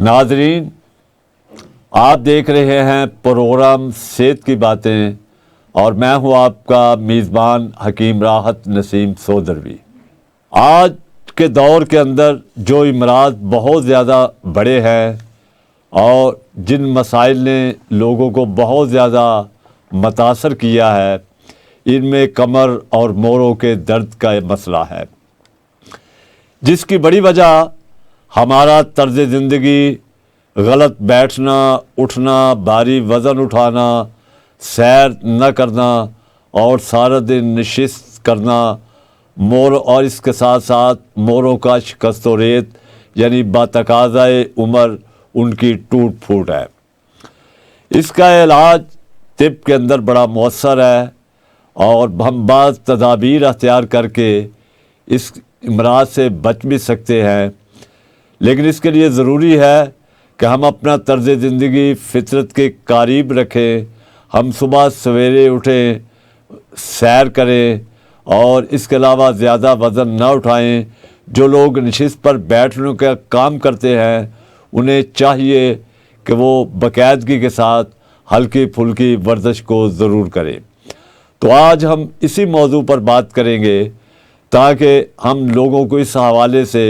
ناظرین، آپ دیکھ رہے ہیں پروگرام صحت کی باتیں اور میں ہوں آپ کا میزبان حکیم راحت نسیم سودروی۔ آج کے دور کے اندر جو امراض بہت زیادہ بڑے ہیں اور جن مسائل نے لوگوں کو بہت زیادہ متاثر کیا ہے، ان میں کمر اور موڑوں کے درد کا مسئلہ ہے، جس کی بڑی وجہ ہمارا طرز زندگی، غلط بیٹھنا، اٹھنا، بھاری وزن اٹھانا، سیر نہ کرنا اور سارا دن نشست کرنا، موڑ اور اس کے ساتھ ساتھ موڑوں کا شکست و ریت یعنی باتقاضۂ عمر ان کی ٹوٹ پھوٹ ہے۔ اس کا علاج طب کے اندر بڑا مؤثر ہے اور ہم بعض تدابیر اختیار کر کے اس امراض سے بچ بھی سکتے ہیں، لیکن اس کے لیے ضروری ہے کہ ہم اپنا طرز زندگی فطرت کے قریب رکھیں، ہم صبح سویرے اٹھیں، سیر کریں اور اس کے علاوہ زیادہ وزن نہ اٹھائیں۔ جو لوگ نشست پر بیٹھنے کا کام کرتے ہیں انہیں چاہیے کہ وہ باقاعدگی کے ساتھ ہلکی پھلکی ورزش کو ضرور کریں۔ تو آج ہم اسی موضوع پر بات کریں گے تاکہ ہم لوگوں کو اس حوالے سے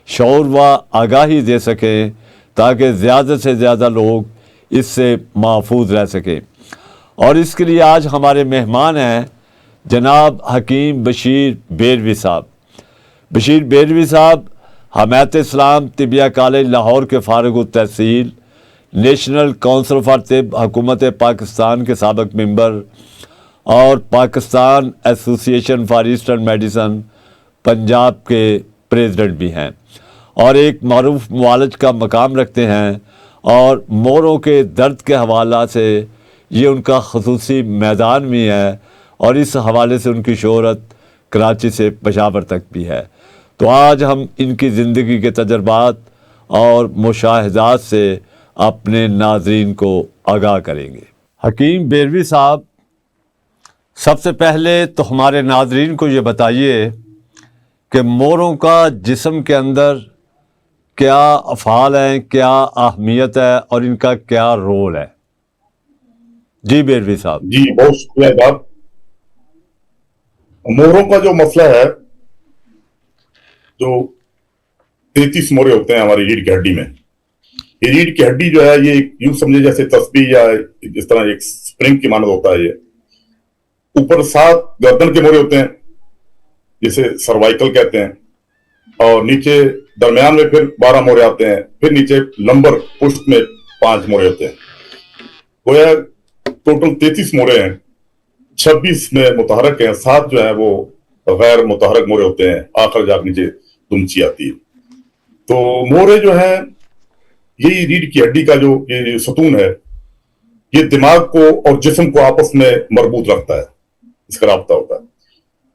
شعور و آگاہی دے سکیں، تاکہ زیادہ سے زیادہ لوگ اس سے محفوظ رہ سکیں۔ اور اس کے لیے آج ہمارے مہمان ہیں جناب حکیم بشیر بیروی صاحب۔ بشیر بیروی صاحب حمایت اسلام طبیہ کالج لاہور کے فارغ التحصیل، نیشنل کونسل فار طب حکومت پاکستان کے سابق ممبر اور پاکستان ایسوسی ایشن فار ایسٹرن میڈیسن پنجاب کے پریزیڈنٹ بھی ہیں اور ایک معروف معالج کا مقام رکھتے ہیں، اور موڑوں کے درد کے حوالہ سے یہ ان کا خصوصی میدان بھی ہے اور اس حوالے سے ان کی شہرت کراچی سے پشاور تک بھی ہے۔ تو آج ہم ان کی زندگی کے تجربات اور مشاہدات سے اپنے ناظرین کو آگاہ کریں گے۔ حکیم بیروی صاحب، سب سے پہلے تو ہمارے ناظرین کو یہ بتائیے کہ موڑوں کا جسم کے اندر کیا افعال ہیں، کیا اہمیت ہے اور ان کا کیا رول ہے؟ جی بیروی صاحب۔ جی بہت شکریہ صاحب۔ موڑوں کا جو مسئلہ ہے، جو 33 موڑے ہوتے ہیں ہماری ریڑھ کی ہڈی میں، یہ ریڑھ کی ہڈی جو ہے یہ یوں سمجھے جیسے تسبیح یا جس طرح ایک سپرنگ کی مانند ہوتا ہے۔ یہ اوپر 7 گردن کے موڑے ہوتے ہیں جسے سروائیکل کہتے ہیں، اور نیچے درمیان میں پھر 12 موڑے آتے ہیں، پھر نیچے لمبر پشت میں 5 موڑے ہوتے ہیں۔ گویا ٹوٹل 33 موڑے ہیں، 26 میں متحرک ہیں، 7 جو ہیں وہ غیر متحرک موڑے ہوتے ہیں، آخر جا کے نیچے دمچی آتی ہے۔ تو موڑے جو ہیں یہی ریڑھ کی ہڈی کا جو یہ ستون ہے، یہ دماغ کو اور جسم کو آپس میں مربوط رکھتا ہے، اس کا رابطہ ہوتا ہے۔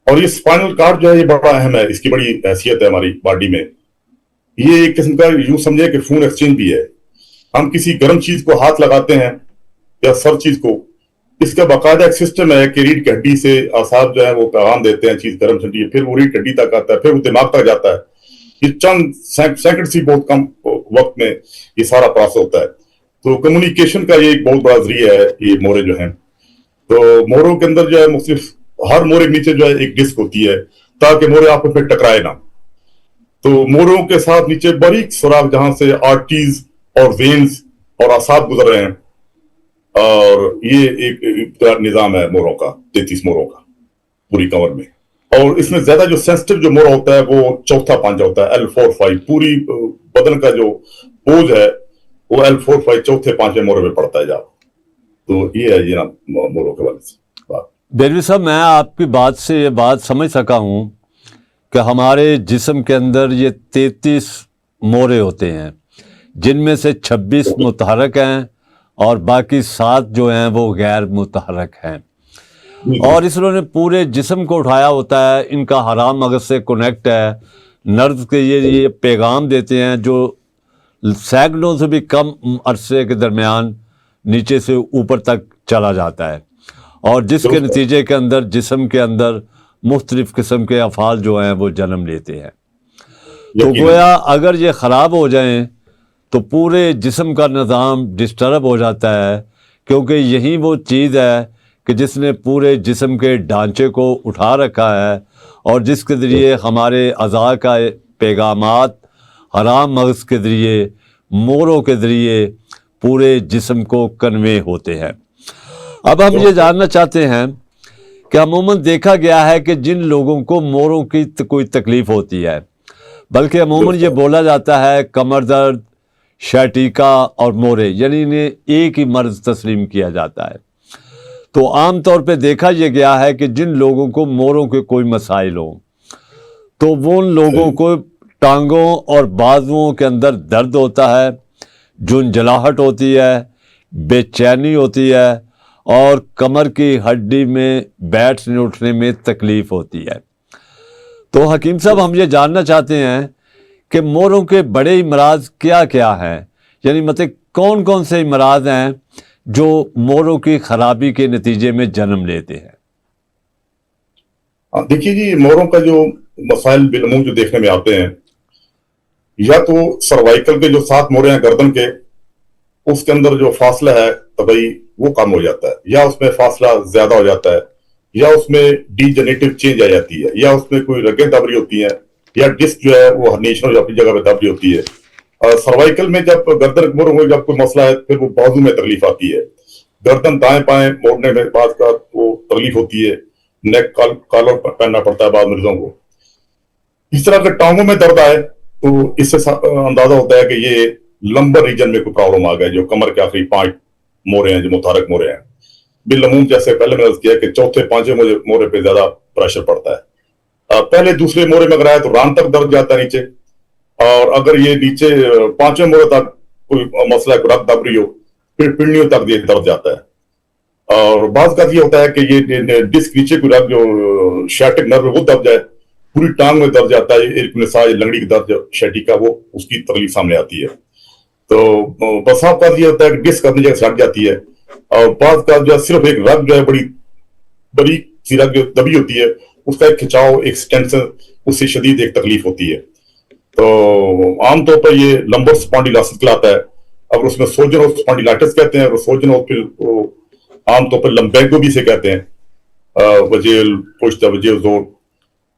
اور یہ اسپائنل کارڈ جو ہے یہ بڑا اہم ہے، اس کی بڑی حیثیت ہے ہماری باڈی میں۔ یہ ایک قسم کا یوں سمجھے کہ فون ایکسچینج بھی ہے۔ ہم کسی گرم چیز کو ہاتھ لگاتے ہیں یا سر چیز کو، اس کا باقاعدہ ایک سسٹم ہے کہ ریڑھ کی ہڈی سے اعصاب جو ہے وہ پیغام دیتے ہیں چیز گرم ٹھنڈی ہے، پھر وہ ریڑھ کی ہڈی تک آتا ہے، پھر وہ دماغ تک جاتا ہے۔ یہ چند سیکنڈ سی بہت کم وقت میں یہ سارا پروسیس ہوتا ہے۔ تو کمیونیکیشن کا یہ ایک بہت بڑا ذریعہ ہے یہ موڑے جو ہیں۔ تو موڑوں کے اندر جو ہے مختلف، ہر موڑے کے نیچے جو ہے ایک ڈسک ہوتی ہے تاکہ موڑے آپس میں ٹکرائے نہ۔ تو موڑوں کے ساتھ نیچے باریک سوراخ جہاں سے آرٹریز اور وینز اور اعصاب گزر رہے ہیں، اور یہ ایک نظام ہے موڑوں کا، 33 موڑوں کا پوری کمر میں۔ اور اس میں زیادہ جو سینسٹیو جو موڑا ہوتا ہے وہ چوتھا پانجا ہوتا ہے، L4-5۔ پوری بدن کا جو بوجھ ہے وہ L4-5 چوتھے پانچویں موڑے میں پڑتا ہے جا۔ تو یہ ہے یہ موڑوں کے بارے سے بات۔ بیروی صاحب، میں آپ کی بات سے یہ بات سمجھ سکا ہوں کہ ہمارے جسم کے اندر یہ 33 موڑے ہوتے ہیں، جن میں سے 26 متحرک ہیں اور باقی 7 جو ہیں وہ غیر متحرک ہیں، اور اس نے پورے جسم کو اٹھایا ہوتا ہے۔ ان کا حرام مغز سے کنیکٹ ہے، نرز کے یہ پیغام دیتے ہیں جو سیکنڈوں سے بھی کم عرصے کے درمیان نیچے سے اوپر تک چلا جاتا ہے، اور جس کے نتیجے کے اندر جسم کے اندر مختلف قسم کے افعال جو ہیں وہ جنم لیتے ہیں۔ تو گویا اگر یہ خراب ہو جائیں تو پورے جسم کا نظام ڈسٹرب ہو جاتا ہے، کیونکہ یہی وہ چیز ہے کہ جس نے پورے جسم کے ڈھانچے کو اٹھا رکھا ہے اور جس کے ذریعے ہمارے اعضاء کا پیغامات حرام مغز کے ذریعے، موروں کے ذریعے پورے جسم کو کنوے ہوتے ہیں۔ اب ہم یہ جاننا چاہتے ہیں کہ عموماً دیکھا گیا ہے کہ جن لوگوں کو موروں کی کوئی تکلیف ہوتی ہے، بلکہ عموماً یہ بولا جاتا ہے کمر درد، شیٹیکا اور مورے، یعنی انہیں ایک ہی مرض تسلیم کیا جاتا ہے۔ تو عام طور پہ دیکھا یہ گیا ہے کہ جن لوگوں کو موروں کے کوئی مسائل ہوں تو وہ ان لوگوں کو ٹانگوں اور بازوؤں کے اندر درد ہوتا ہے، جھنجھلاہٹ ہوتی ہے، بے چینی ہوتی ہے اور کمر کی ہڈی میں بیٹھنے اٹھنے میں تکلیف ہوتی ہے۔ تو حکیم صاحب، ہم یہ جاننا چاہتے ہیں کہ موروں کے بڑے امراض کیا کیا ہیں، یعنی مطلب کون کون سے امراض ہیں جو موروں کی خرابی کے نتیجے میں جنم لیتے ہیں؟ دیکھیے جی، موروں کا جو مسائل بالعموم جو دیکھنے میں آتے ہیں، یا تو سروائیکل کے جو 7 مورے ہیں گردن کے، اس کے اندر جو فاصلہ ہے طبعی وہ کم ہو جاتا ہے، یا اس میں فاصلہ زیادہ ہو جاتا ہے، یا اس میں ڈی جنریٹو چینج آ جاتی ہے، یا اس میں کوئی رگیں دب رہی ہوتی ہیں، یا ڈسک جو ہے وہ ہرنیشن اپنی جگہ پہ دب رہی ہوتی ہے۔ سروائیکل میں جب گردن موروں میں جب کوئی مسئلہ ہے، پھر وہ بازو میں تکلیف آتی ہے، گردن دائیں بائیں موڑنے میں بعض کا وہ تکلیف ہوتی ہے، نیک کالر پہننا پڑتا ہے بعض مریضوں کو۔ اس طرح اگر ٹانگوں میں درد آئے تو اس سے اندازہ ہوتا ہے کہ یہ لمبر ریجن میں کوئی پرابلم آ گیا، جو کمر کے آخری 5 مورے ہیں، جو متحرک مورے ہیں۔ بالعموم جیسے پہلے میں نے کیا کہ چوتھے 5ویں مورے پہ زیادہ پریشر پڑتا ہے۔ پہلے دوسرے مورے میں اگر آئے تو ران تک درد جاتا ہے نیچے، اور اگر یہ نیچے 5ویں مورے تک کوئی مسئلہ ہے، کوئی رگ دب رہی ہو، پھر پنڈلیوں تک یہ درد جاتا ہے۔ اور بعض کا یہ ہوتا ہے کہ یہ ڈسک نیچے کوئی رگ جو شیٹک نرو وہ دب جائے، پوری ٹانگ میں درد جاتا ہے، ایک نساج لنگڑی کی درد شیٹی کا وہ اس کی تکلیف سامنے آتی ہے۔ تو بس آپ کا یہ ہوتا ہے کہ ڈسک اپنی جگہ سے ہٹ جاتی ہے، اور بعض کا جو صرف ایک رگ جو ہے بڑی بڑی سی رگ جو دبی ہوتی ہے، اس کا ایک کھچاؤ، ایک سٹینسن، اس سے شدید ایک تکلیف ہوتی ہے۔ تو عام طور پر یہ لمبر سپانڈیلائٹس کہلاتا ہے، اگر اس میں سوجن سپانڈیلائٹس کہتے ہیں، اگر سوجن پھر عام طور پر لمبیگو بھی سے کہتے ہیں، وجیل پشت وجیل زور۔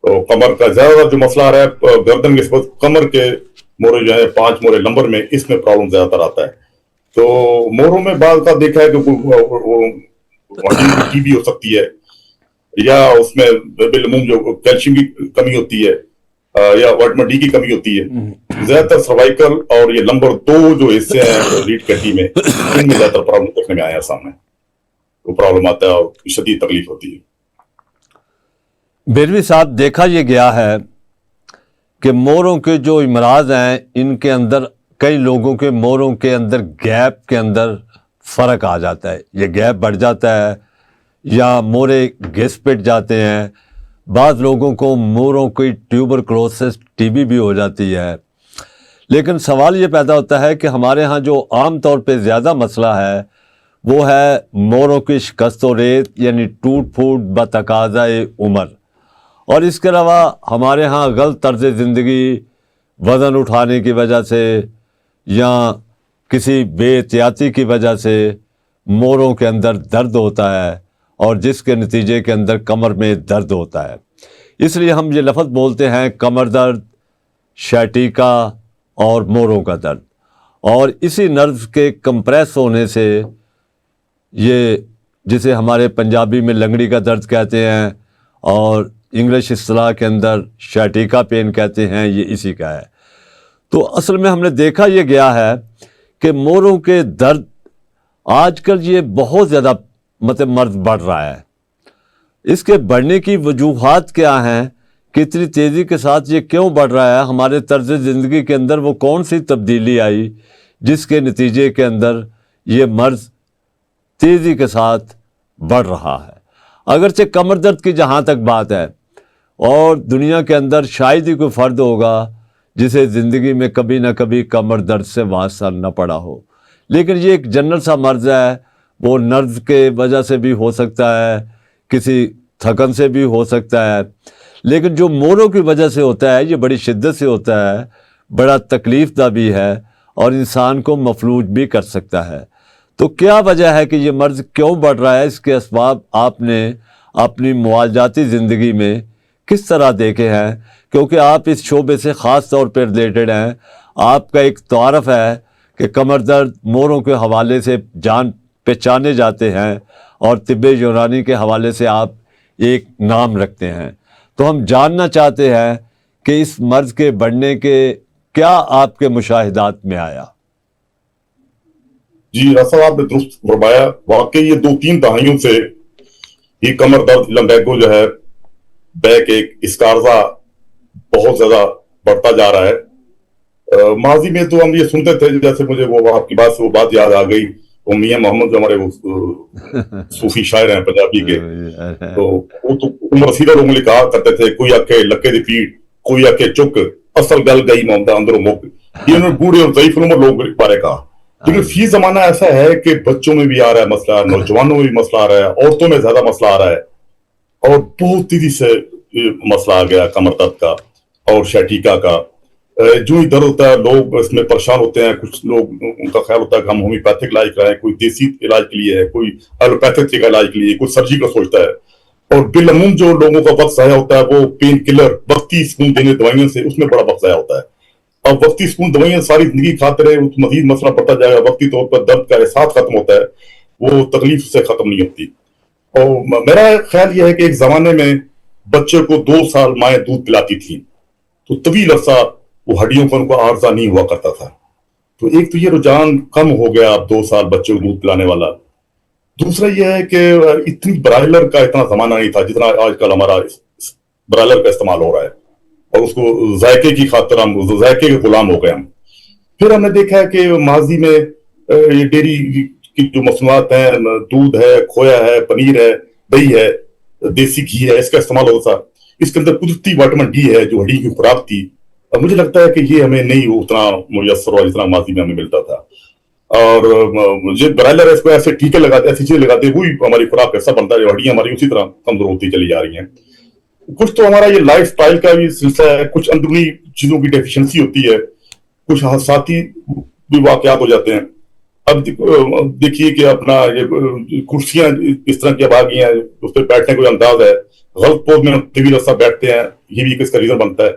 تو کمر کا زیادہ جو مسئلہ آ رہا ہے گردن کے نسبت کمر کے مورے جو ہیں 5 مورے لمبر میں، اس میں پرابلم زیادہ تر آتا ہے۔ تو موروں میں بعض کا دیکھا ہے کہ ٹی بی ہو سکتی ہے، یا اس میں بالعموم جو کیلشیم کی کمی ہوتی ہے، یا وٹامن ڈی کی کمی ہوتی ہے۔ زیادہ تر سروائیکل اور یہ لمبر 2 جو حصے ہیں ریڑھ کی ہڈی میں، ان میں زیادہ تر پرابلم دیکھنے میں آیا ہے سامنے، وہ پرابلم آتا ہے اور شدید تکلیف ہوتی ہے۔ بیروی صاحب، دیکھا یہ گیا ہے کہ موروں کے جو امراض ہیں، ان کے اندر کئی لوگوں کے موروں کے اندر گیپ کے اندر فرق آ جاتا ہے، یہ گیپ بڑھ جاتا ہے یا مورے گھس پٹ جاتے ہیں۔ بعض لوگوں کو موروں کی ٹیوبرکلوسس ٹی بی بھی ہو جاتی ہے۔ لیکن سوال یہ پیدا ہوتا ہے کہ ہمارے ہاں جو عام طور پہ زیادہ مسئلہ ہے وہ ہے موروں کی شکست و ریت، یعنی ٹوٹ پھوٹ بتقاضۂ عمر۔ اور اس کے علاوہ ہمارے ہاں غلط طرز زندگی، وزن اٹھانے کی وجہ سے یا کسی بے احتیاطی کی وجہ سے موروں کے اندر درد ہوتا ہے، اور جس کے نتیجے کے اندر کمر میں درد ہوتا ہے۔ اس لیے ہم یہ لفظ بولتے ہیں کمر درد، شیٹیکا اور موروں کا درد۔ اور اسی نرو کے کمپریس ہونے سے، یہ جسے ہمارے پنجابی میں لنگڑی کا درد کہتے ہیں اور انگلش اصطلاح کے اندر شیٹیکا پین کہتے ہیں، یہ اسی کا ہے۔ تو اصل میں ہم نے دیکھا یہ گیا ہے کہ موروں کے درد آج کل یہ بہت زیادہ مرض بڑھ رہا ہے۔ اس کے بڑھنے کی وجوہات کیا ہیں کہ اتنی تیزی کے ساتھ یہ کیوں بڑھ رہا ہے؟ ہمارے طرز زندگی کے اندر وہ کون سی تبدیلی آئی جس کے نتیجے کے اندر یہ مرض تیزی کے ساتھ بڑھ رہا ہے؟ اگرچہ کمر درد کی جہاں تک بات ہے، اور دنیا کے اندر شاید ہی کوئی فرد ہوگا جسے زندگی میں کبھی نہ کبھی کمر درد سے واسطہ نہ پڑا ہو، لیکن یہ ایک جنرل سا مرض ہے۔ وہ نرو کے وجہ سے بھی ہو سکتا ہے، کسی تھکن سے بھی ہو سکتا ہے، لیکن جو موروں کی وجہ سے ہوتا ہے یہ بڑی شدت سے ہوتا ہے، بڑا تکلیف دہ بھی ہے، اور انسان کو مفلوج بھی کر سکتا ہے۔ تو کیا وجہ ہے کہ یہ مرض کیوں بڑھ رہا ہے؟ اس کے اسباب آپ نے اپنی معالجاتی زندگی میں کس طرح دیکھے ہیں؟ کیونکہ آپ اس شعبے سے خاص طور پر ریلیٹڈ ہیں۔ آپ کا ایک تعارف ہے کہ کمر درد موروں کے حوالے سے جان پہچانے جاتے ہیں اور طب یونانی کے حوالے سے آپ ایک نام رکھتے ہیں۔ تو ہم جاننا چاہتے ہیں کہ اس مرض کے بڑھنے کے کیا آپ کے مشاہدات میں آیا؟ جی اصل آپ نے درست فرمایا، واقعی یہ 2-3 دہائیوں سے یہ کمر درد لمبیگو جو ہے بیک ایک اسکارزا بہت زیادہ بڑھتا جا رہا ہے۔ ماضی میں تو ہم یہ سنتے تھے، جیسے مجھے وہ آپ کی بات سے وہ بات یاد آ گئی، وہ میاں محمد جو ہمارے صوفی شاعر ہیں پنجابی کے، تو وہ تو عمر رسیدہ لوگوں نے کہا کرتے تھے، کوئی آکے لکے دی پیٹ، کوئی آکے چک، اصل گل گئی مومدہ اندروں مک۔ یہ انہوں نے بوڑھے اور ضعیف عمر لوگ بارے کہا۔ لیکن فی زمانہ ایسا ہے کہ بچوں میں بھی آ رہا ہے مسئلہ، نوجوانوں میں بھی مسئلہ آ رہا ہے، عورتوں میں زیادہ مسئلہ آ رہا ہے، اور بہت تیزی سے مسئلہ آ گیا کمر درد کا اور شیٹیکا کا۔ جو ہی درد ہوتا ہے لوگ اس میں پریشان ہوتے ہیں۔ کچھ لوگ ان کا خیال ہوتا ہے کہ ہم ہومیوپیتھک علاج کرائیں، کوئی دیسی علاج کے لیے ہے، کوئی ایلوپیتھک کا علاج کے لیے، کوئی سرجری کا سوچتا ہے۔ اور بالعموم جو لوگوں کا وقت ضائع ہوتا ہے وہ پین کلر، وقتی سکون دینے دوائیوں سے، اس میں بڑا وقت ضائع ہوتا ہے۔ اب وقتی سکون دوائیاں ساری زندگی کھاتے رہے، مزید مسئلہ بڑھتا جائے گا، وقتی طور پر درد کا احساس ختم ہوتا ہے، وہ تکلیف سے ختم نہیں ہوتی۔ اور میرا خیال یہ ہے کہ ایک زمانے میں بچے کو 2 سال مائیں دودھ پلاتی تھیں تو طویل عرصہ وہ ہڈیوں پر ان کو عارضہ نہیں ہوا کرتا تھا۔ تو ایک تو یہ رجحان کم ہو گیا اب 2 سال بچے کو دودھ پلانے والا۔ دوسرا یہ ہے کہ اتنی برائلر کا اتنا زمانہ نہیں تھا جتنا آج کل ہمارا برائلر کا استعمال ہو رہا ہے، اور اس کو ذائقے کی خاطر ہم ذائقے کے غلام ہو گئے ہم۔ پھر ہم نے دیکھا ہے کہ ماضی میں یہ ڈیری کی جو مصنوعات ہیں، دودھ ہے، کھویا ہے، پنیر ہے، دہی ہے، دیسی گھی ہے، اس کا استعمال ہوتا تھا۔ اس کے اندر قدرتی وٹامن ڈی ہے جو ہڈی کی خوراک تھی۔ اب مجھے لگتا ہے کہ یہ ہمیں نہیں اتنا میسر ہوا جتنا ماضی میں ہمیں ملتا تھا۔ اور یہ برائلر ہے، اس کو ایسے ٹیکے لگاتے، ایسی چیزیں لگاتے، وہی ہماری خوراک ایسا بنتا ہے، ہڈیاں ہماری اسی طرح کمزور ہوتی چلی جا رہی ہیں۔ کچھ تو ہمارا یہ لائف سٹائل کا بھی سلسلہ ہے، کچھ اندرونی چیزوں کی ڈیفیشنسی ہوتی ہے، کچھ حادثاتی بھی واقعات ہو جاتے ہیں۔ اب دیکھیے کہ اپنا یہ کرسیاں اس طرح کی اب آ گئی ہیں، اس پہ بیٹھنے کا انداز ہے، غلط پوز میں طویل عرصہ بیٹھتے ہیں، یہ بھی اس کا ریزن بنتا ہے۔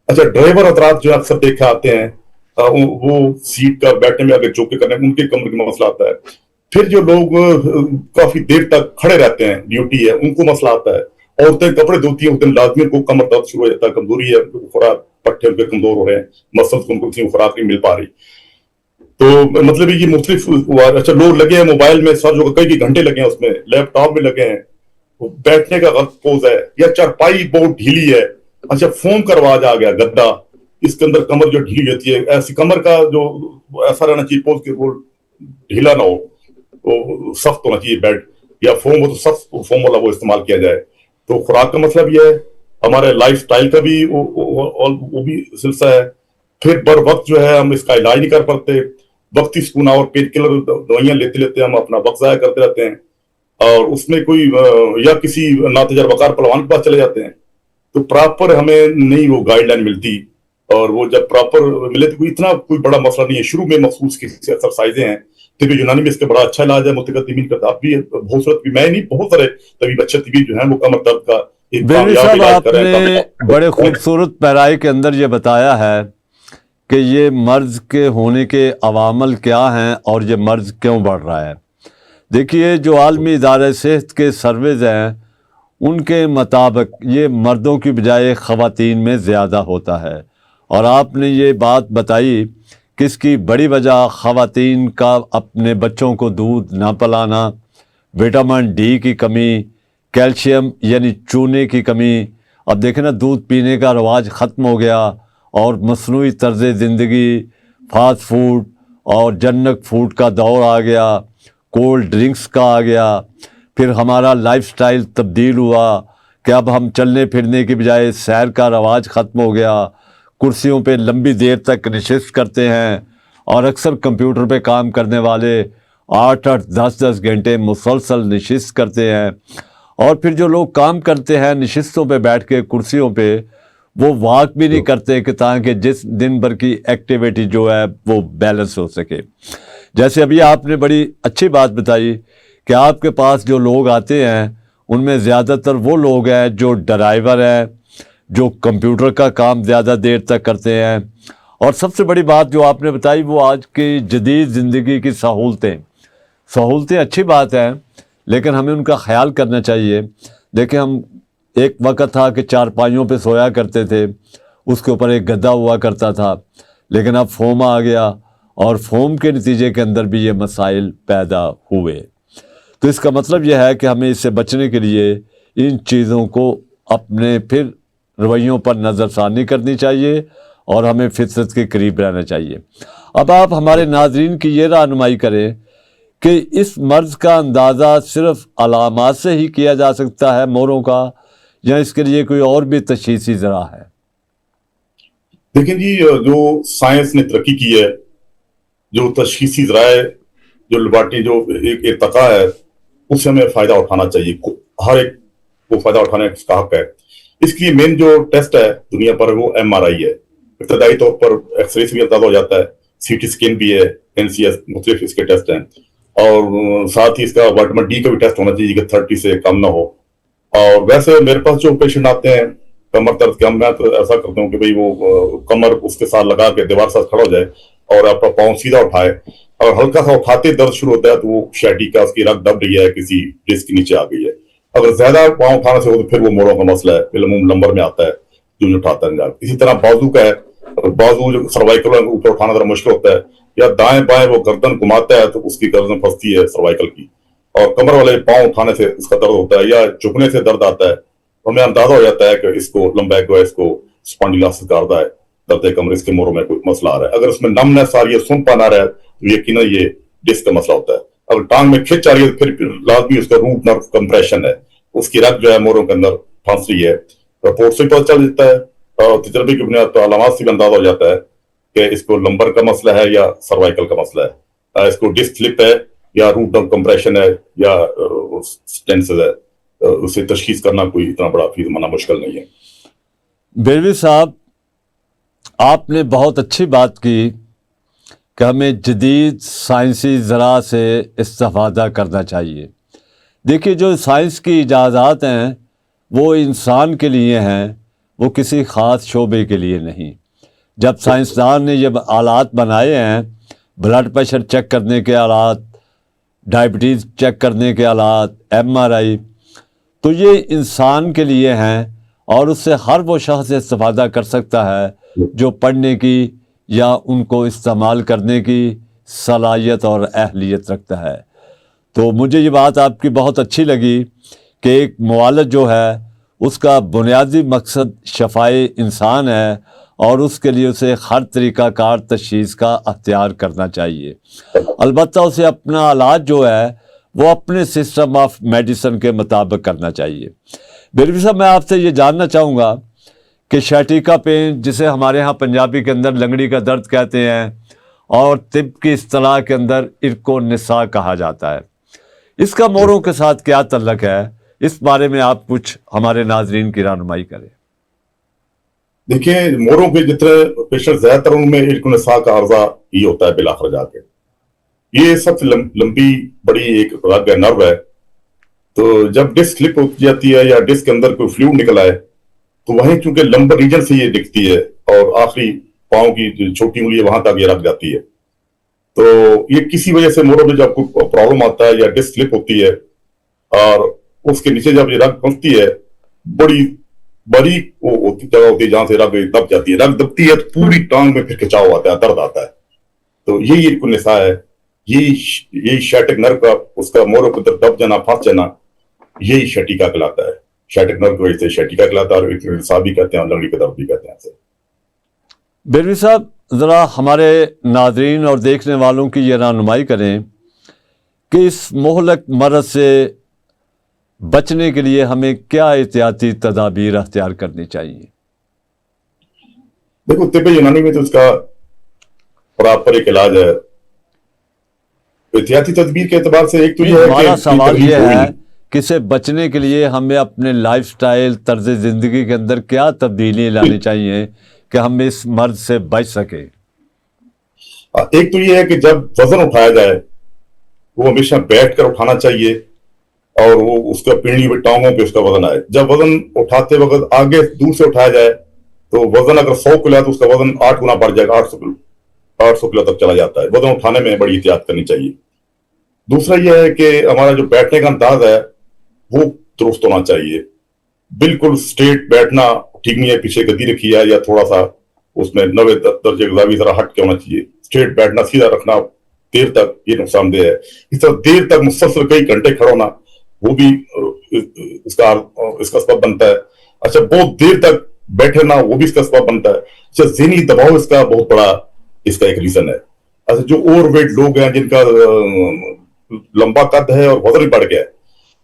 اچھا، ڈرائیور حضرات جو اکثر دیکھا آتے ہیں، وہ سیٹ کا بیٹھنے میں اگر چوکے کرنے ان کے کمر میں مسئلہ آتا ہے۔ پھر جو لوگ کافی دیر تک کھڑے رہتے ہیں، ڈیوٹی ہے، ان کو مسئلہ آتا ہے۔ عورتیں کپڑے دھوتی ہیں، اس دن لازمی کو کمر درد شروع ہو جاتا ہے، کمزوری ہے، خوراک پٹھے ان کے کمزور ہو رہے ہیں، مسلس کو ان کو اتنی خوراک نہیں مل پا رہی۔ تو مطلب یہ مختلف ہوا۔ اچھا، لوگ لگے ہیں موبائل میں، سر جو کئی گھنٹے لگے ہیں، اس میں لیپ ٹاپ میں لگے ہیں، بیٹھنے کا غلط پوز ہے، یا چارپائی بہت ڈھیلی ہے۔ اچھا، فوم کا رواج آ گیا، گدا، اس کے اندر کمر جو ڈھیلی ہوتی ہے، ایسی کمر کا جو ایسا رہنا چاہیے پوز کہ وہ ڈھیلا نہ ہو، وہ سخت ہونا چاہیے بیڈ، یا فوم ہو تو سخت فوم والا وہ استعمال کیا جائے۔ تو خوراک کا مسئلہ بھی ہے، ہمارے لائف سٹائل کا بھی وہ بھی سلسلہ ہے۔ پھر بر وقت جو ہے ہم اس کا علاج نہیں کر پاتے، وقتی سکون اور پین کلر دوائیاں لیتے لیتے ہم اپنا وقت ضائع کرتے رہتے ہیں، اور اس میں کوئی یا کسی ناتجربہ کار پہلوان کے پاس چلے جاتے ہیں، تو پراپر ہمیں نہیں وہ گائیڈ لائن ملتی۔ اور وہ جب پراپر ملے تو اتنا کوئی بڑا مسئلہ نہیں ہے، شروع میں مخصوص کسی ایکسرسائزیں ہیں، طب یونانی میں اس کا بڑا اچھا علاج ہے، متقدمین کا اب بھی بہت سارے طبی، میں نہیں، بہت سارے طبیب، اچھے طبیب جو ہیں وہ کمر درد کا ایک کامیاب علاج آپ کر رہے ہیں۔ نے بڑے خوبصورت پیرائی کے اندر یہ بتایا ہے کہ یہ مرض کے ہونے کے عوامل کیا ہیں اور یہ مرض کیوں بڑھ رہا ہے۔ دیکھیے، جو عالمی ادارہ صحت کے سروز ہیں ان کے مطابق یہ مردوں کی بجائے خواتین میں زیادہ ہوتا ہے، اور آپ نے یہ بات بتائی کہ اس کی بڑی وجہ خواتین کا اپنے بچوں کو دودھ نہ پلانا، وٹامن ڈی کی کمی، کیلشیم یعنی چونے کی کمی۔ اب دیکھیں نا، دودھ پینے کا رواج ختم ہو گیا، اور مصنوعی طرز زندگی، فاسٹ فوڈ اور جنک فوڈ کا دور آ گیا، کولڈ ڈرنکس کا آ گیا۔ پھر ہمارا لائف سٹائل تبدیل ہوا کہ اب ہم چلنے پھرنے کی بجائے سیر کا رواج ختم ہو گیا، کرسیوں پہ لمبی دیر تک نشست کرتے ہیں، اور اکثر کمپیوٹر پہ کام کرنے والے 8-8 10-10 گھنٹے مسلسل نشست کرتے ہیں۔ اور پھر جو لوگ کام کرتے ہیں نشستوں پہ بیٹھ کے کرسیوں پہ، وہ واک بھی نہیں کرتے کہ تاکہ جس دن بھر کی ایکٹیویٹی جو ہے وہ بیلنس ہو سکے. جیسے ابھی آپ نے بڑی اچھی بات بتائی کہ آپ کے پاس جو لوگ آتے ہیں ان میں زیادہ تر وہ لوگ ہیں جو ڈرائیور ہیں, جو کمپیوٹر کا کام زیادہ دیر تک کرتے ہیں, اور سب سے بڑی بات جو آپ نے بتائی وہ آج کی جدید زندگی کی سہولتیں اچھی بات ہے, لیکن ہمیں ان کا خیال کرنا چاہیے. دیکھیں, ہم ایک وقت تھا کہ چارپائیوں پہ سویا کرتے تھے, اس کے اوپر ایک گدا ہوا کرتا تھا, لیکن اب فوم آ گیا اور فوم کے نتیجے کے اندر بھی یہ مسائل پیدا ہوئے. تو اس کا مطلب یہ ہے کہ ہمیں اس سے بچنے کے لیے ان چیزوں کو اپنے پھر رویوں پر نظر ثانی کرنی چاہیے اور ہمیں فطرت کے قریب رہنا چاہیے. اب آپ ہمارے ناظرین کی یہ رہنمائی کریں کہ اس مرض کا اندازہ صرف علامات سے ہی کیا جا سکتا ہے موروں کا, یا اس کے لیے کوئی اور بھی تشخیصی ذرائع ہے؟ دیکھیں جی, جو سائنس نے ترقی کی ہے, جو تشخیصی ذرائع, جو لیبارٹری جو ایک ارتقا ہے, اس سے ہمیں فائدہ اٹھانا چاہیے. ہر ایک کو فائدہ اٹھانے کا حق ہے. اس کے لیے مین جو ٹیسٹ ہے دنیا پر وہ MRI ہے. ابتدائی طور پر ایکس رے سے بھی اندازہ ہو جاتا ہے, CT اسکین بھی ہے, NCS, مختلف اس کے ٹیسٹ ہیں, اور ساتھ ہی اس کا وٹامن ڈی کا بھی ٹیسٹ ہونا چاہیے کہ 30 سے کم نہ ہو. اور ویسے میرے پاس جو پیشنٹ آتے ہیں کمر درد کے, میں تو ایسا کرتا ہوں کہ بھئی وہ کمر اس کے ساتھ لگا کے دیوار ساتھ کھڑا ہو جائے اور اپنا پاؤں سیدھا اٹھائے, اور ہلکا سا اٹھاتے درد شروع ہوتا ہے تو وہ شیٹی اس کی رگ دب رہی ہے, کسی ڈسک کے نیچے آ گئی ہے. اگر زیادہ پاؤں اٹھانے سے ہو تو پھر وہ موڑوں کا مسئلہ ہے, پھر لمبر میں آتا ہے جو اٹھاتا ہے. اسی طرح بازو کا ہے, بازو جو سروائکل اوپر اٹھانا ذرا مشکل ہوتا ہے, یا دائیں بائیں وہ گردن گھماتا ہے تو اس کی گردن پھنستی ہے سروائکل کی, اور کمر والے پاؤں اٹھانے سے اس کا درد ہوتا ہے, یا جھکنے سے درد آتا ہے. ہمیں اندازہ ہو جاتا ہے کہ اس کو لمبیک جو ہے اس کو اسپانڈیلاسس کا عرضہ ہے, درد کمر, اس کے موروں میں کوئی مسئلہ آ رہا ہے. اگر اس میں نمنس آ رہی ہے, سنپن آ رہا ہے, تو یقیناً یہ ڈسک کا مسئلہ ہوتا ہے. اگر ٹانگ میں کھچ آ رہی ہے تو پھر لازمی اس کا روٹ نرو کمپریشن ہے, اس کی رگ جو ہے موروں کے اندر پھنس رہی ہے. رپورٹ سے پتہ چل جاتا ہے اور تجربے کی بنیاد پر علامات سے بھی اندازہ ہو جاتا ہے کہ اس کو لمبر کا مسئلہ ہے یا سروائکل کا مسئلہ ہے, اس کو ڈسک سلپ ہے یا روٹ نرو کمپریشن ہے یا سٹینسز ہے. اسے تشخیص کرنا کوئی اتنا بڑا فیس مانا مشکل نہیں ہے. بیلوی صاحب, آپ نے بہت اچھی بات کی کہ ہمیں جدید سائنسی ذرائع سے استفادہ کرنا چاہیے. دیکھیے, جو سائنس کی ایجادات ہیں وہ انسان کے لیے ہیں, وہ کسی خاص شعبے کے لیے نہیں. جب سائنسدان نے یہ آلات بنائے ہیں, بلڈ پریشر چیک کرنے کے آلات, ڈائبٹیز چیک کرنے کے آلات, MRI, تو یہ انسان کے لیے ہیں, اور اس سے ہر وہ شخص استفادہ کر سکتا ہے جو پڑھنے کی یا ان کو استعمال کرنے کی صلاحیت اور اہلیت رکھتا ہے. تو مجھے یہ بات آپ کی بہت اچھی لگی کہ ایک معالج جو ہے اس کا بنیادی مقصد شفائے انسان ہے, اور اس کے لیے اسے ہر طریقہ کار تشخیص کا اختیار کرنا چاہیے. البتہ اسے اپنا علاج جو ہے وہ اپنے سسٹم آف میڈیسن کے مطابق کرنا چاہیے. بیلوی صاحب, میں آپ سے یہ جاننا چاہوں گا کہ شیٹیکا پین, جسے ہمارے ہاں پنجابی کے اندر لنگڑی کا درد کہتے ہیں اور طب کی اصطلاح کے اندر ارق و نساء کہا جاتا ہے, اس کا موروں کے ساتھ کیا تعلق ہے؟ اس بارے میں آپ کچھ ہمارے ناظرین کی رہنمائی کریں. دیکھیں, موروں کے جتنے پیشنٹ زیادہ تر ان میں ارق و نساء کا عرضہ ہی ہوتا ہے بالآخر جا کے. یہ سب سے لمبی بڑی ایک رگ ہے, نرو ہے. تو جب ڈسک سلپ ہو جاتی ہے یا ڈسک کے اندر کوئی فلوئڈ نکل آئے تو وہیں چونکہ لمبر ریجن سے یہ دکھتی ہے, اور آخری پاؤں کی جو چھوٹی انگلی ہے وہاں تک یہ رگ جاتی ہے. تو یہ کسی وجہ سے موروں میں جب کوئی پرابلم آتا ہے یا ڈسک سلپ ہوتی ہے اور اس کے نیچے جب یہ رگ پہنچتی ہے, بڑی باریک جگہ ہوتی ہے جہاں سے رگ دب جاتی ہے. رگ دبتی ہے تو پوری ٹانگ میں پھر کھچاؤ آتا ہے, درد آتا ہے. تو یہی ارق و نساء ہے, یہی شیٹک نرو کا اس کا موروں کے اندر دب جانا, پھنس جانا, یہی شیٹیکا کہلاتا ہے. شیٹک نرو کی وجہ سے شیٹیکا کہلاتا ہے, اور ارق و نساء بھی کہتے ہیں اور لنگڑی کا درد بھی کہتے ہیں. بیلوی صاحب, ذرا ہمارے ناظرین اور دیکھنے والوں کی یہ رہنمائی کریں کہ اس مہلک مرض سے بچنے کے لیے ہمیں کیا احتیاطی تدابیر اختیار کرنی چاہیے؟ دیکھو, طب یونانی میں تو اس کا پراپر ایک علاج ہے. احتیاطی تدبیر کے اعتبار سے ایک تو یہ ہے ہمارا سوال یہ ہے کہ اسے بچنے کے لیے ہمیں اپنے لائف سٹائل طرز زندگی کے اندر کیا تبدیلی لانی چاہیے کہ ہم اس مرض سے بچ سکیں؟ ایک تو یہ ہے کہ جب وزن اٹھایا جائے وہ ہمیشہ بیٹھ کر اٹھانا چاہیے اور وہ اس کا پینڈلی پہ ٹانگوں پہ اس کا وزن آئے. جب وزن اٹھاتے وقت آگے دور سے اٹھایا جائے تو وزن اگر 100 کلو ہے تو اس کا وزن 8 گنا بڑھ جائے گا, 800 کلو تک چلا جاتا ہے. وزن اٹھانے میں بڑی احتیاط کرنی چاہیے. دوسرا یہ ہے کہ ہمارا جو بیٹھنے کا انداز ہے وہ درست ہونا چاہیے. بالکل سٹریٹ بیٹھنا ٹھیک نہیں ہے, پیچھے گدی رکھی ہے یا تھوڑا سا اس میں 90 درجے کا زاویہ ذرا ہٹ کے ہونا چاہیے. سٹریٹ بیٹھنا, سیدھا رکھنا دیر تک, یہ نقصان دہ ہے. اس طرح دیر تک مسلسل کئی گھنٹے کھڑا ہونا وہ بھی اس کا سبب بنتا ہے. اچھا, بہت دیر تک بیٹھے نا وہ بھی اس کا سبب بنتا ہے. اچھا, ذہنی دباؤ اس کا بہت بڑا اس کا ایک ریزن ہے. اچھا, جو اوور ویٹ لوگ ہیں جن کا لمبا قد ہے اور وزن بڑھ گیا ہے,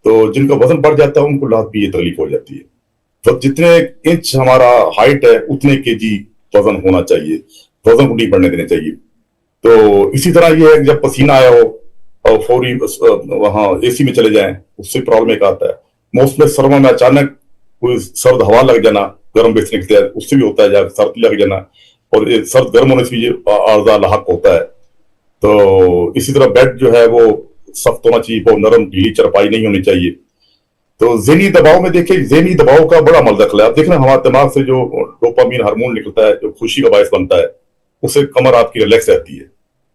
تو جن کا وزن بڑھ جاتا ہے ان کو رات بھی یہ تکلیف ہو جاتی ہے. تو جتنے انچ ہمارا ہائٹ ہے اتنے kg وزن ہونا چاہیے, وزن کو نہیں بڑھنے دینے چاہیے. تو اسی طرح یہ ہے کہ جب پسینہ آیا ہو اور فوری وہاں اے سی میں چلے جائیں, اس سے پرابلم ایک آتا ہے. موسم سرما میں اچانک کوئی سرد ہوا لگ جانا, گرم بستر نکلتا ہے, اس سے بھی ہوتا ہے. جب سردی لگ جانا اور سرد گرم ہونے سے بھی عارضہ لاحق ہوتا ہے. تو اسی طرح بیڈ جو ہے وہ سخت ہونا چاہیے, بہت نرم ڈھیلی چرپائی نہیں ہونی چاہیے. تو ذہنی دباؤ میں دیکھیں, ذہنی دباؤ کا بڑا عمل دخل ہے. آپ دیکھیں ہمارے دماغ سے جو ڈوپامین ہارمون نکلتا ہے جو خوشی کا باعث بنتا ہے, اس سے کمر آپ کی ریلیکس رہتی ہے.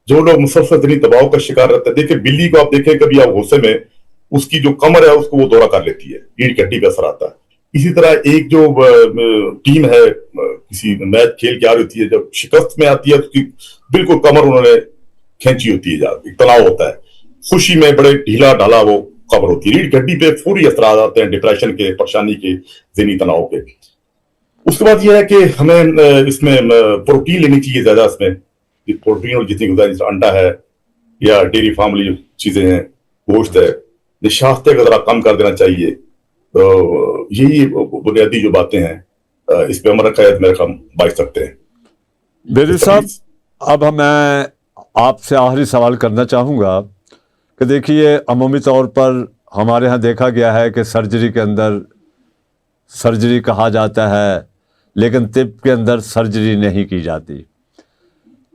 جو لوگ مسلسل ذہنی دباؤ کا شکار رہتے ہیں, دیکھیں بلی کو آپ دیکھیں کبھی آپ غصے میں اس کی جو کمر ہے اس کو وہ دورہ کر لیتی ہے, ریڑھ کی ہڈی پہ اثر آتا ہے. اسی طرح ایک جو ٹیم ہے کسی میچ کھیل کے آ رہی ہوتی ہے, جب شکست میں آتی ہے تو بالکل کمر انہوں نے کھینچی ہوتی ہے, ایک تناؤ ہوتا ہے. خوشی میں بڑے ڈھیلا ڈھالا وہ کمر ہوتی ہے. ریڑھ کی ہڈی پہ فوری اثرات آتے ہیں ڈپریشن کے, پریشانی کے, ذہنی تناؤ کے. اس کے بعد یہ ہے کہ ہمیں اس میں پروٹین لینی چاہیے زیادہ. اس میں پروٹین اور جتنی غذا, جیسے انڈا ہے یا ڈیری فارم والی چیزیں ہیں, گوشت ہے, نشاستیں کا ذرا کم کر دینا چاہیے. تو یہی بنیادی جو باتیں ہیں اس پہ عمل رکھا جائے میرے خیال بچ سکتے ہیں. بیری صاحب, اب میں آپ سے آخری سوال کرنا چاہوں گا کہ دیکھیے عمومی طور پر ہمارے ہاں دیکھا گیا ہے کہ سرجری کے اندر سرجری کہا جاتا ہے لیکن طب کے اندر سرجری نہیں کی جاتی.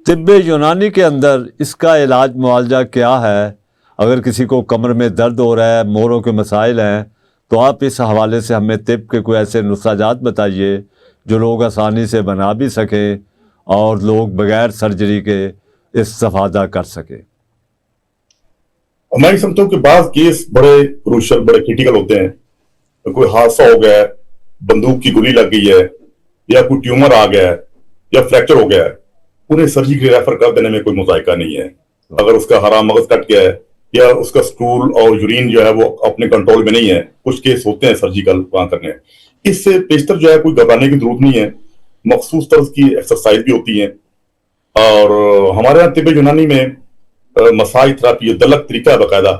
طب یونانی کے اندر اس کا علاج معالجہ کیا ہے؟ اگر کسی کو کمر میں درد ہو رہا ہے, موڑوں کے مسائل ہیں, تو آپ اس حوالے سے ہمیں طب کے کوئی ایسے نسخہ جات بتائیے جو لوگ آسانی سے بنا بھی سکیں اور لوگ بغیر سرجری کے استفادہ کر سکیں. میں سمجھتا ہوں کہ بعض کیس بڑے کروشل, بڑے کریٹیکل ہوتے ہیں. کوئی حادثہ ہو گیا ہے, بندوق کی گولی لگ گئی ہے, یا کوئی ٹیومر آ گیا ہے, یا فریکچر ہو گیا ہے, انہیں سرجری کے لیے ریفر کر دینے میں کوئی مذائقہ نہیں ہے. اگر اس کا حرام مغز کٹ گیا ہے یا اس کا سٹول اور یورین جو ہے وہ اپنے کنٹرول میں نہیں ہے, کچھ کیس ہوتے ہیں سرجیکل وہاں کرنے. اس سے بیشتر جو ہے کوئی گھبرانے کی ضرورت نہیں ہے. مخصوص طرز کی ایکسرسائز بھی ہوتی ہیں. اور ہمارے یہاں طب یونانی میں مساج تھراپی, یہ دلک طریقہ ہے باقاعدہ.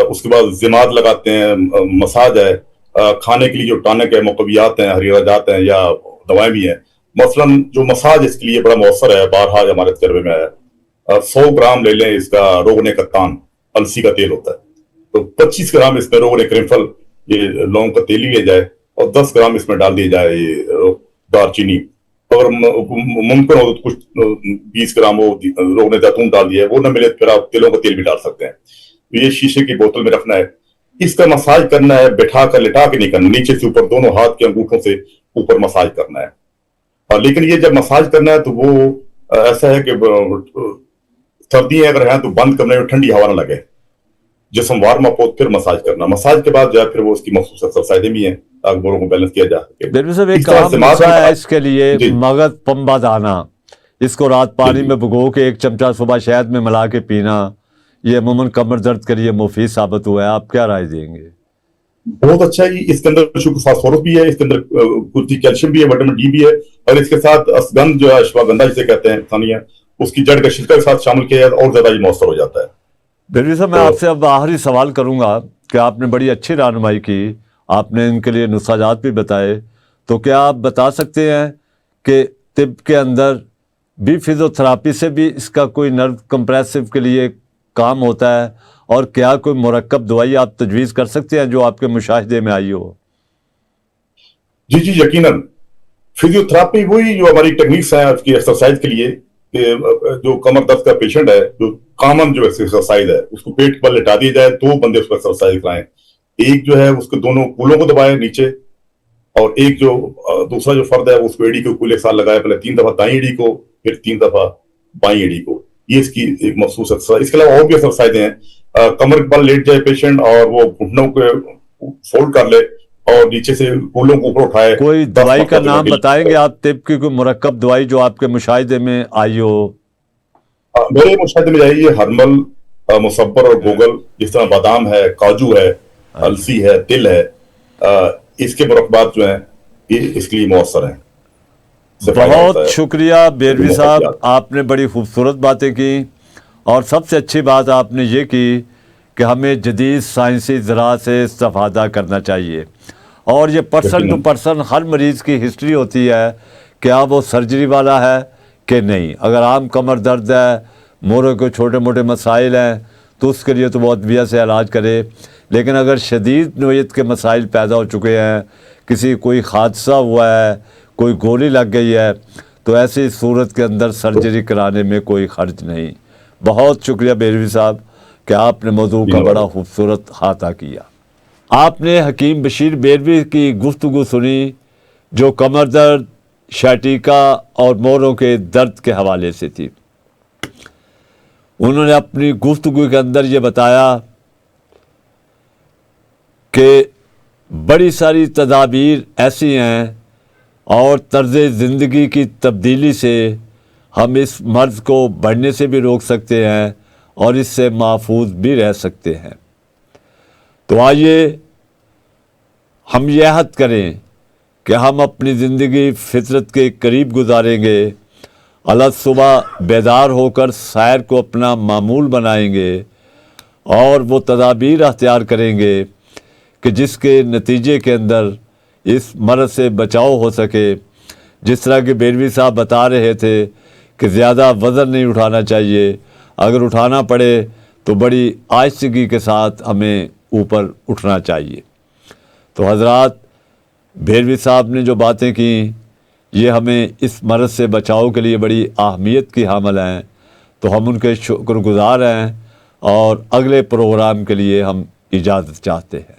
اس کے بعد زماد لگاتے ہیں, مساج ہے, کھانے کے لیے جو ٹانک ہے, مقویات ہیں, حریرہ جات ہیں, یا دوائیں بھی ہیں. مثلاً جو مساج اس کے لیے بڑا مؤثر ہے, بارہا ہمارے تجربے میں آیا. 100 گرام لے لیں اس کا روغن کتان, السی کا تیل ہوتا ہے, تو 25 گرام اس میں روغن کرمفل, یہ لونگ کا تیل لیا جائے, اور 10 گرام اس میں ڈال دیا جائے یہ دار چینی. اگر ممکن ہو تو کچھ 20 گرام وہ روغن زیتون ڈال دیا ہے. وہ نہ ملے پھر آپ تیلوں کا تیل بھی ڈال سکتے ہیں. یہ شیشے کی بوتل میں رکھنا ہے. اس کا مساج کرنا ہے, بٹھا کر لٹا کے نہیں کرنا, نیچے سے اوپر دونوں ہاتھ کے انگوٹھوں سے اوپر مساج کرنا ہے. لیکن یہ جب مساج کرنا ہے تو وہ ایسا ہے کہ سردیاں اگر ہیں تو بند کرنے میں ٹھنڈی ہوا نہ لگے, جسم وارم اپ ہو پھر مساج کرنا. مساج کے بعد جو ہے پھر وہ اس کی مخصوص ایکسرسائزیں بھی ہیں تاکہ بوروں کو بیلنس کیا جا سکے. بالکل صاحب, ایک عام نسخہ ہے اس کے لیے مغز پمبا دانا. اس کو رات پانی میں بھگو کے 1 چمچہ صبح شہد میں ملا کے پینا, یہ عموماً کمر درد کے لیے مفید ثابت ہوا ہے. آپ کیا رائے دیں گے؟ بہت اچھا ہے. اس کے اندر فاسفورس بھی ہے, اس کے اندر کچھ کیلشیم بھی ہے, وٹامن ڈی بھی ہے, اور اس کے ساتھ اسگند جو ہے اشواگندھا جسے کہتے ہیں ثانیہ, اس کی جڑ کا چھلکا کے ساتھ شامل کیا جائے اور زیادہ یہ مؤثر ہو جاتا ہے. بلوی صاحب, میں آپ سے اب آخری سوال کروں گا کہ آپ نے بڑی اچھی رہنمائی کی, آپ نے ان کے لیے نسخہ جات بھی بتائے, تو کیا آپ بتا سکتے ہیں کہ طب کے اندر بھی فزیوتھراپی سے بھی اس کا کوئی نرو کمپریسو کے لیے کام ہوتا ہے, اور کیا کوئی مرکب دوائی آپ تجویز کر سکتے ہیں جو آپ کے مشاہدے میں آئی ہو؟ جی جی یقیناً، فزیوتھراپی وہی جو ہماری ٹیکنیکس ہیں اس کی ایکسرسائز کے لیے، کہ جو کمر درد کا پیشنٹ ہے، جو کامن جو ایکسرسائز ہے، اس کو پیٹ پر لٹا دیا جائے، 2 بندے اس کو ایکسرسائز کرائیں، ایک جو ہے اس کو دونوں کولوں کو دبائے نیچے، اور ایک جو دوسرا جو فرد ہے اس کو ایڑی کو کول ایک ساتھ لگائے، پہلے 3 دفعہ دائیں ایڑی کو، پھر 3 دفعہ بائیں ایڑی کو. یہ اس کی ایک مخصوص ایکسرسائز. اس کے علاوہ اور بھی ایکسرسائزیں ہیں. کمر پر لیٹ جائے پیشنٹ اور وہ گھٹنوں کو فولڈ کر لے اور نیچے سے کولوں کو اوپر اٹھائے. کوئی دوائی کا نام بتائیں گے آپ طب کی، کوئی مرکب دوائی جو آپ کے مشاہدے میں آئی ہو؟ میرے مشاہدے میں جائیے ہرمل، مصبر اور گوگل، جس طرح بادام ہے، کاجو ہے، السی ہے، تل ہے، اس کے مرکبات جو ہیں یہ اس کے لیے مؤثر ہیں. بہت شکریہ بیروی صاحب، آپ نے بڑی خوبصورت باتیں کی، اور سب سے اچھی بات آپ نے یہ کی کہ ہمیں جدید سائنسی ذرائع سے استفادہ کرنا چاہیے. اور یہ پرسن ٹو پرسن ہر مریض کی ہسٹری ہوتی ہے، کیا وہ سرجری والا ہے کہ نہیں. اگر عام کمر درد ہے، موروں کے چھوٹے موٹے مسائل ہیں، تو اس کے لیے تو وہ ادویہ سے علاج کرے. لیکن اگر شدید نوعیت کے مسائل پیدا ہو چکے ہیں، کسی کوئی حادثہ ہوا ہے، کوئی گولی لگ گئی ہے، تو ایسی صورت کے اندر سرجری کرانے میں کوئی خرچ نہیں. بہت شکریہ بیروی صاحب کہ آپ نے موضوع کا بڑا خوبصورت احاطہ کیا. آپ نے حکیم بشیر بیروی کی گفتگو سنی جو کمر درد، شائٹیکا اور موروں کے درد کے حوالے سے تھی. انہوں نے اپنی گفتگو کے اندر یہ بتایا کہ بڑی ساری تدابیر ایسی ہیں اور طرز زندگی کی تبدیلی سے ہم اس مرض کو بڑھنے سے بھی روک سکتے ہیں اور اس سے محفوظ بھی رہ سکتے ہیں. تو آئیے ہم یہ عہد کریں کہ ہم اپنی زندگی فطرت کے قریب گزاریں گے، الگ صبح بیدار ہو کر سیر کو اپنا معمول بنائیں گے، اور وہ تدابیر اختیار کریں گے کہ جس کے نتیجے کے اندر اس مرض سے بچاؤ ہو سکے. جس طرح کہ بیروی صاحب بتا رہے تھے کہ زیادہ وزن نہیں اٹھانا چاہیے، اگر اٹھانا پڑے تو بڑی آہستگی کے ساتھ ہمیں اوپر اٹھنا چاہیے. تو حضرات، بیروی صاحب نے جو باتیں کیں یہ ہمیں اس مرض سے بچاؤ کے لیے بڑی اہمیت کی حامل ہیں. تو ہم ان کے شکر گزار ہیں، اور اگلے پروگرام کے لیے ہم اجازت چاہتے ہیں.